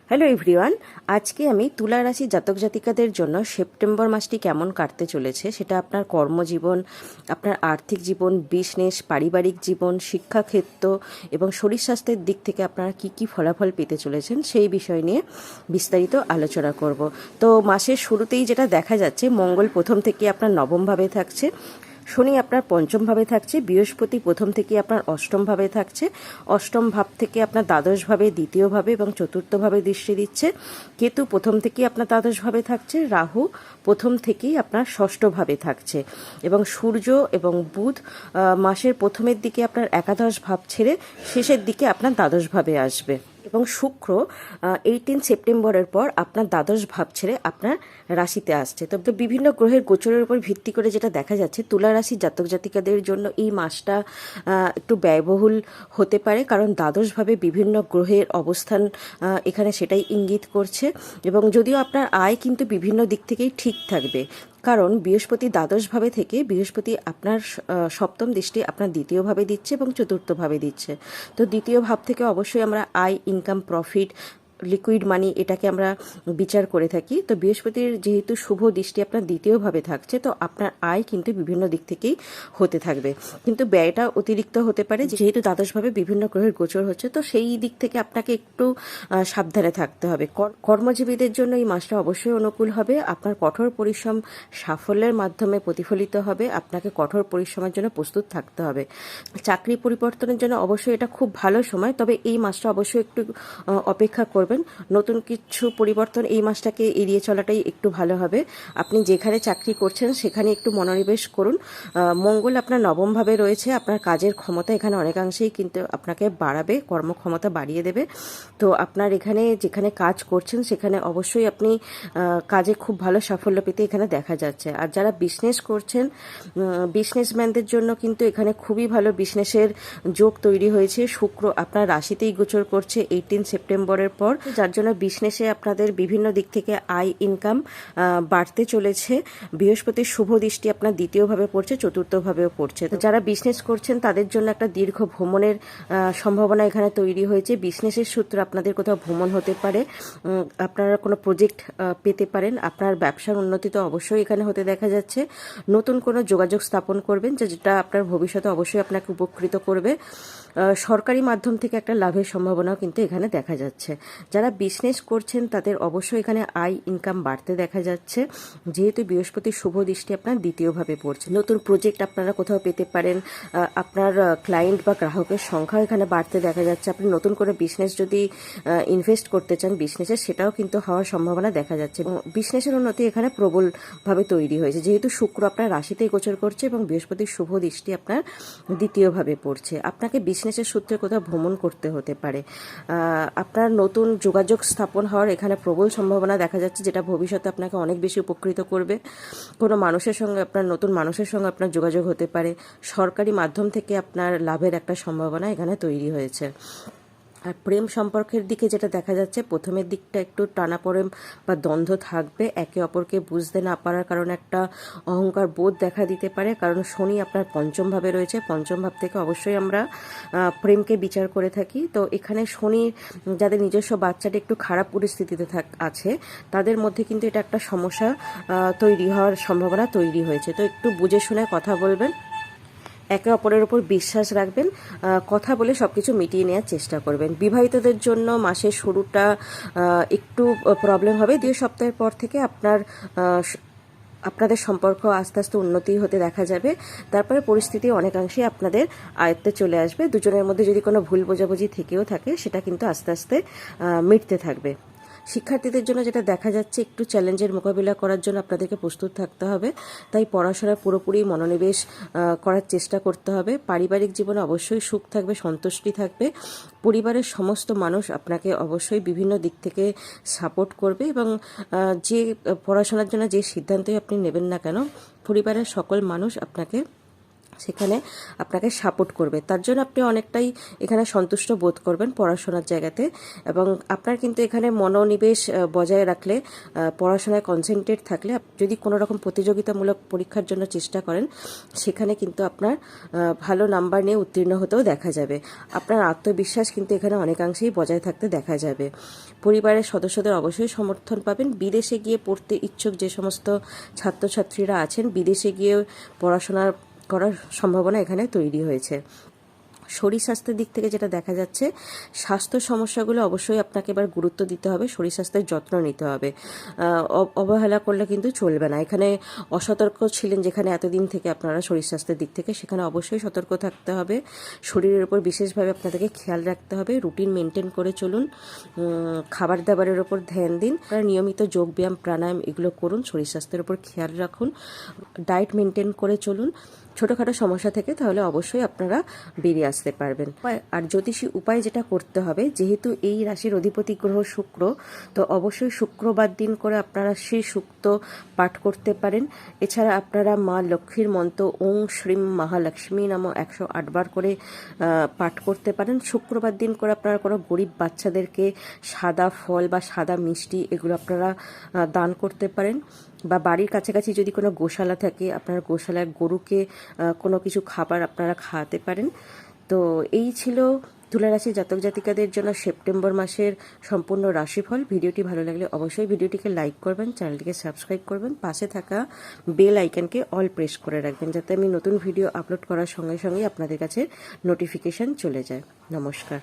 Hello everyone, আজকে আমি তুলা রাশি জাতক জাতিকাদের জন্য সেপ্টেম্বর মাসটি কেমন কাটতে চলেছে সেটা আপনার কর্মজীবন, আপনার আর্থিক জীবন, বিজনেস, পারিবারিক জীবন, শিক্ষাক্ষেত্র এবং শরীর স্বাস্থ্যের দিক থেকে আপনারা কি কি ফলাফল পেতে চলেছেন সেই বিষয় নিয়ে বিস্তারিত আলোচনা করব। তো মাসের শুরুতেই যেটা দেখা যাচ্ছে, মঙ্গল প্রথম থেকে আপনার নবম ভাবে থাকছে, শনি আপনার পঞ্চম ভাবে থাকছে, বৃহস্পতি প্রথম থেকে আপনার অষ্টম ভাবে থাকছে, অষ্টম ভাব থেকে আপনার দ্বাদশ ভাবে, দ্বিতীয় ভাবে এবং চতুর্থ ভাবে দৃষ্টি দিচ্ছে, কেতু প্রথম থেকেই আপনার দ্বাদশ ভাবে থাকছে, রাহু প্রথম থেকেই আপনার ষষ্ঠ ভাবে থাকছে এবং সূর্য এবং বুধ মাসের প্রথমের দিকে আপনার একাদশ ভাব ছেড়ে শেষের দিকে আপনার দ্বাদশ ভাবে আসবে এবং শুক্র 18 সেপ্টেম্বরের পর আপনার দ্বাদশ ভাব ছেড়ে আপনার রাশিতে আসছে। তবে বিভিন্ন গ্রহের গোচরের উপর ভিত্তি করে যেটা দেখা যাচ্ছে, তুলা রাশির জাতক জাতিকাদের জন্য এই মাসটা একটু ব্যয়বহুল হতে পারে, কারণ দ্বাদশভাবে বিভিন্ন গ্রহের অবস্থান এখানে সেটাই ইঙ্গিত করছে। এবং যদিও আপনার আয় কিন্তু বিভিন্ন দিক থেকেই ঠিক থাকবে, কারণ বৃহস্পতি দ্বাদশভাবে থেকে বৃহস্পতি আপনার সপ্তম দৃষ্টি আপনার দ্বিতীয়ভাবে দিচ্ছে এবং চতুর্থভাবে দিচ্ছে। তো দ্বিতীয় ভাব থেকে অবশ্যই আমরা আয়, ইনকাম, প্রফিট, লিকুইড মানি এটাকে আমরা বিচার করে থাকি। তো বৃহস্পতির যেহেতু শুভ দৃষ্টি আপনার দ্বিতীয়ভাবে থাকছে, তো আপনার আয় কিন্তু বিভিন্ন দিক থেকেই হতে থাকবে, কিন্তু ব্যয়টা অতিরিক্ত হতে পারে যেহেতু দ্বাদশভাবে বিভিন্ন গ্রহের গোচর হচ্ছে। তো সেই দিক থেকে আপনাকে একটু সাবধানে থাকতে হবে। কর্মজীবীদের জন্য এই মাসটা অবশ্যই অনুকূল হবে। আপনার কঠোর পরিশ্রম সাফল্যের মাধ্যমে প্রতিফলিত হবে। আপনাকে কঠোর পরিশ্রমের জন্য প্রস্তুত থাকতে হবে। চাকরি পরিবর্তনের জন্য অবশ্যই এটা খুব ভালো সময়, তবে এই মাসটা অবশ্যই একটু অপেক্ষা করবেন। নতুন কিছু পরিবর্তন এই মাসটাকে এড়িয়ে চলাটাই একটু ভালো হবে। আপনি যেখানে চাকরি করছেন সেখানে একটু মনোনিবেশ করুন। মঙ্গল আপনার নবম ভাবে রয়েছে, আপনার কাজের ক্ষমতা এখানে অনেকাংশেই কিন্তু আপনাকে বাড়াবে, কর্মক্ষমতা বাড়িয়ে দেবে। তো আপনার এখানে যেখানে কাজ করছেন সেখানে অবশ্যই আপনি কাজে খুব ভালো সাফল্য পেতে এখানে দেখা যাচ্ছে। আর যারা বিজনেস করছেন, বিজনেসম্যানদের জন্য কিন্তু এখানে খুবই ভালো বিজনেসের যোগ তৈরি হয়েছে। শুক্র আপনার রাশিতেই গোচর করছে 18 সেপ্টেম্বরের পর, যার জন্য বিজনেসে আপনাদের বিভিন্ন দিক থেকে আয়, ইনকাম বাড়তে চলেছে। বৃহস্পতির শুভ দৃষ্টি আপনার দ্বিতীয়ভাবে পড়ছে, চতুর্থভাবেও পড়ছে। তো যারা বিজনেস করছেন তাদের জন্য একটা দীর্ঘ ভ্রমণের সম্ভাবনা এখানে তৈরি হয়েছে। বিজনেসের সূত্রে আপনাদের কোথাও ভ্রমণ হতে পারে, আপনারা কোনো প্রজেক্ট পেতে পারেন। আপনার ব্যবসার উন্নতি তো অবশ্যই এখানে হতে দেখা যাচ্ছে। নতুন কোনো যোগাযোগ স্থাপন করবেন যেটা আপনার ভবিষ্যতে অবশ্যই আপনাকে উপকৃত করবে। সরকারি মাধ্যম থেকে একটা লাভের সম্ভাবনাও কিন্তু এখানে দেখা যাচ্ছে। যারা বিজনেস করছেন তাদের অবশ্যই এখানে আয়, ইনকাম বাড়তে দেখা যাচ্ছে, যেহেতু বৃহস্পতির শুভ দৃষ্টি আপনার দ্বিতীয়ভাবে পড়ছে। নতুন প্রজেক্ট আপনারা কোথাও পেতে পারেন। আপনার ক্লায়েন্ট বা গ্রাহকের সংখ্যা এখানে বাড়তে দেখা যাচ্ছে। আপনি নতুন করে বিজনেস যদি ইনভেস্ট করতে চান বিজনেসে, সেটাও কিন্তু হওয়ার সম্ভাবনা দেখা যাচ্ছে। এবং বিজনেসের উন্নতি এখানে প্রবলভাবে তৈরি হয়েছে, যেহেতু শুক্র আপনার রাশিতেই গোচর করছে এবং বৃহস্পতির শুভ দৃষ্টি আপনার দ্বিতীয়ভাবে পড়ছে। আপনাকে বিজনেসের সূত্রে কোথাও ভ্রমণ করতে হতে পারে। আপনার নতুন যোগাযোগ স্থাপন হওয়ার এখানে প্রবল সম্ভাবনা দেখা যাচ্ছে, যেটা ভবিষ্যতে আপনাকে অনেক বেশি উপকৃত করবে। কোনো মানুষের সঙ্গে আপনার নতুন মানুষের সঙ্গে আপনার যোগাযোগ হতে পারে। সরকারি মাধ্যম থেকে আপনার লাভের একটা সম্ভাবনা এখানে তৈরি হয়েছে। আর প্রেম সম্পর্কের দিকে যেটা দেখা যাচ্ছে, প্রথমের দিকটা একটু টানাপোড়েন বা দ্বন্দ্ব থাকবে। একে অপরকে বুঝতে না পারার কারণে একটা অহংকার বোধ দেখা দিতে পারে, কারণ শনি আপনার পঞ্চম ভাবে রয়েছে। পঞ্চম ভাব থেকে অবশ্যই আমরা প্রেমকে বিচার করে থাকি। তো এখানে শনি যাদের নিজস্ব বাচ্চাটা একটু খারাপ পরিস্থিতিতে আছে, তাদের মধ্যে কিন্তু এটা একটা সমস্যা তৈরি হওয়ার সম্ভাবনা তৈরি হয়েছে। তো একটু বুঝে শুনে কথা বলবেন, একে অপরের উপর বিশ্বাস রাখবেন, কথা বলে সবকিছু মিটিয়ে নেওয়ার চেষ্টা করবেন। বিবাহিতদের জন্য মাসের শুরুটা একটু প্রবলেম হবে। 2 সপ্তাহের পর থেকে আপনাদের সম্পর্ক আস্তে আস্তে উন্নতি হতে দেখা যাবে। তারপরে পরিস্থিতি অনেকাংশেই আপনাদের আয়ত্তে চলে আসবে। দুজনের মধ্যে যদি কোনো ভুল বোঝাবুঝি থেকেও থাকে, সেটা কিন্তু আস্তে আস্তে মিটতে থাকবে। শিক্ষার্থীদের জন্য যেটা দেখা যাচ্ছে, একটু চ্যালেঞ্জের মোকাবিলা করার জন্য আপনাদেরকে প্রস্তুত থাকতে হবে। তাই পড়াশোনায় পুরোপুরি মনোনিবেশ করার চেষ্টা করতে হবে। পারিবারিক জীবনে অবশ্যই সুখ থাকবে, সন্তুষ্টি থাকবে। পরিবারের সমস্ত মানুষ আপনাকে অবশ্যই বিভিন্ন দিক থেকে সাপোর্ট করবে এবং যে পড়াশোনার জন্য যে সিদ্ধান্তই আপনি নেবেন না কেন, পরিবারের সকল মানুষ আপনাকে সেখানে আপনাকে সাপোর্ট করবে। তার জন্য আপনি অনেকটাই এখানে সন্তুষ্ট বোধ করবেন পড়াশোনার জায়গাতে, এবং আপনার কিন্তু এখানে মনোনিবেশ বজায় রাখলে, পড়াশোনায় কনসেন্ট্রেট থাকলে, যদি কোনো রকম প্রতিযোগিতামূলক পরীক্ষার জন্য চেষ্টা করেন, সেখানে কিন্তু আপনার ভালো নাম্বার নিয়ে উত্তীর্ণ হতেও দেখা যাবে। আপনার আত্মবিশ্বাস কিন্তু এখানে অনেকাংশেই বজায় থাকতে দেখা যাবে। পরিবারের সদস্যদের অবশ্যই সমর্থন পাবেন। বিদেশে গিয়ে পড়তে ইচ্ছুক যে সমস্ত ছাত্রছাত্রীরা আছেন, বিদেশে গিয়ে পড়াশোনার করার সম্ভাবনা এখানে তৈরি হয়েছে। শরীর স্বাস্থ্যের দিক থেকে যেটা দেখা যাচ্ছে, স্বাস্থ্য সমস্যাগুলো অবশ্যই আপনাকে এবার গুরুত্ব দিতে হবে, শরীর স্বাস্থ্যের যত্ন নিতে হবে। অবহেলা করলে কিন্তু চলবে না। এখানে অসতর্ক ছিলেন যেখানে এতদিন থেকে আপনারা শরীর স্বাস্থ্যের দিক থেকে, সেখানে অবশ্যই সতর্ক থাকতে হবে। শরীরের উপর বিশেষভাবে আপনাদেরকে খেয়াল রাখতে হবে। রুটিন মেনটেন করে চলুন, খাবার দাবারের ওপর ধ্যান দিন, নিয়মিত যোগব্যায়াম প্রাণায়াম এগুলো করুন, শরীর স্বাস্থ্যের উপর খেয়াল রাখুন, ডায়েট মেনটেন করে চলুন। ছোটোখাটো সমস্যা থেকে তাহলে অবশ্যই আপনারা বেরিয়ে আসতে পারবেন। আর জ্যোতিষী উপায় যেটা করতে হবে, যেহেতু এই রাশির অধিপতি গ্রহ শুক্র, তো অবশ্যই শুক্রবার দিন করে আপনারা শ্রী সূক্ত পাঠ করতে পারেন। এছাড়া আপনারা মা লক্ষ্মীর মন্ত্র ওং শ্রীম মহালক্ষ্মী নাম 108 বার করে পাঠ করতে পারেন। শুক্রবার দিন করে আপনারা কোনো গরিব বাচ্চাদেরকে সাদা ফল বা সাদা মিষ্টি এগুলো আপনারা দান করতে পারেন। বা বাড়ির কাছাকাছি যদি কোনো গোশালা থাকে, আপনার গোশালার গরুকে কোনো কিছু খাবার আপনারা খাওয়াতে পারেন। তো এই ছিল তুলারাশি জাতক জাতিকাদের জন্য সেপ্টেম্বর মাসের সম্পূর্ণ রাশিফল। ভিডিওটি ভালো লাগলে অবশ্যই ভিডিওটিকে লাইক করবেন, চ্যানেলটিকে সাবস্ক্রাইব করবেন, পাশে থাকা বেল আইকনকে অল প্রেস করে রাখবেন, যাতে আমি নতুন ভিডিও আপলোড করার সঙ্গে সঙ্গেই আপনাদের কাছে নোটিফিকেশান চলে যায়। নমস্কার।